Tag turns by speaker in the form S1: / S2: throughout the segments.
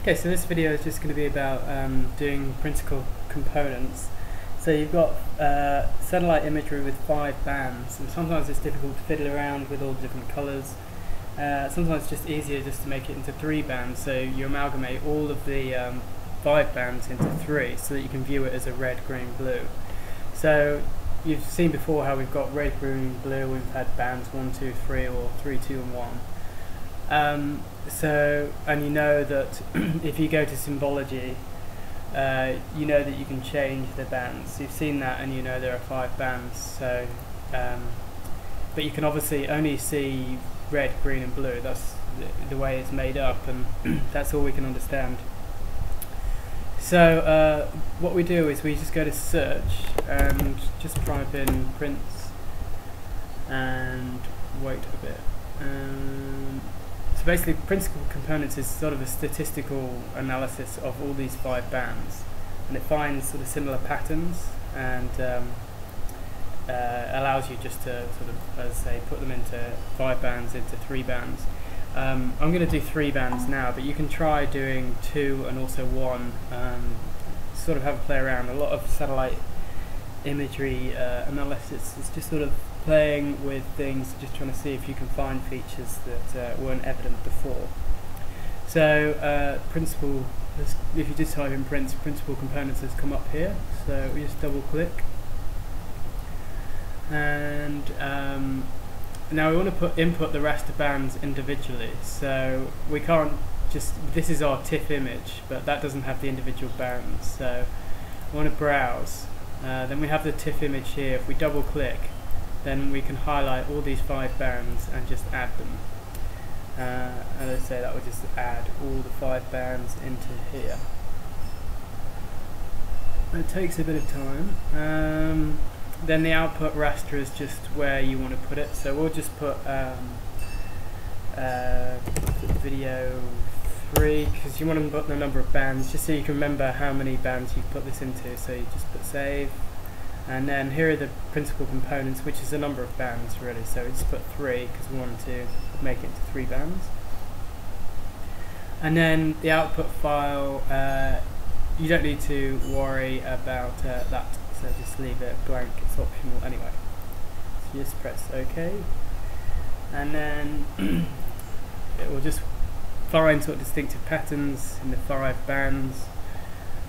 S1: Okay, so this video is just going to be about doing principal components. So you've got satellite imagery with 5 bands, and sometimes it's difficult to fiddle around with all the different colours. Sometimes it's just easier just to make it into 3 bands, so you amalgamate all of the 5 bands into 3 so that you can view it as a red, green, blue. So you've seen before how we've got red, green, blue, we've had bands 1, 2, 3 or 3, 2 and 1. And you know that if you go to symbology, you know that you can change the bands. You've seen that, and you know there are 5 bands. So, but you can obviously only see red, green, and blue. That's the way it's made up, and that's all we can understand. So, what we do is we just go to search and just type in prints and wait a bit. So basically, principal components is sort of a statistical analysis of all these 5 bands, and it finds sort of similar patterns and allows you just to sort of, as I say, put them into 5 bands, into 3 bands. I'm going to do 3 bands now, but you can try doing 2 and also 1. Sort of have a play around. A lot of satellite imagery analysis is just sort of playing with things, just trying to see if you can find features that weren't evident before. So principal, if you just type in principal components has come up here, so we just double click, and now we want to input the raster bands individually, so we can't just, this is our TIFF image, but that doesn't have the individual bands, so we want to browse. Then we have the TIFF image here. If we double click, then we can highlight all these 5 bands and just add them. And let's say that would just add all the 5 bands into here. It takes a bit of time. Then the output raster is just where you want to put it. So we'll just put video 3, because you want to put the number of bands, just so you can remember how many bands you've put this into. So you just put save. And then here are the principal components, which is a number of bands really, so we just put 3 because we wanted to make it into 3 bands. And then the output file, you don't need to worry about that, so just leave it blank, it's optional anyway. So just press OK, and then it will just find sort of distinctive patterns in the 5 bands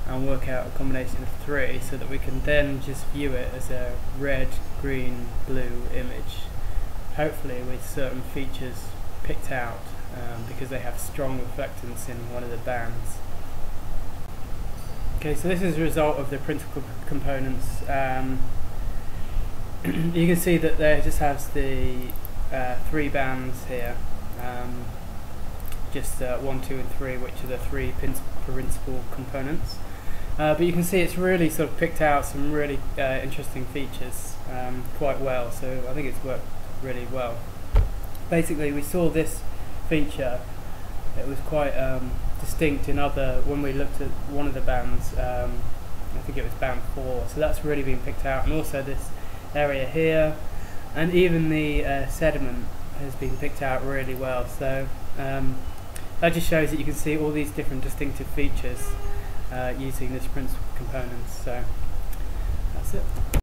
S1: and work out a combination of 3 so that we can then just view it as a red, green, blue image, hopefully with certain features picked out because they have strong reflectance in one of the bands. Okay, so this is a result of the principal components. You can see that there just has the 3 bands here, just 1, 2 and 3, which are the 3 principal components. But you can see it's really sort of picked out some really interesting features quite well, so I think it's worked really well. Basically, we saw this feature, it was quite distinct in other, when we looked at one of the bands, I think it was band 4, so that's really been picked out, and also this area here, and even the sediment has been picked out really well, so that just shows that you can see all these different distinctive features using this principal components. So that's it.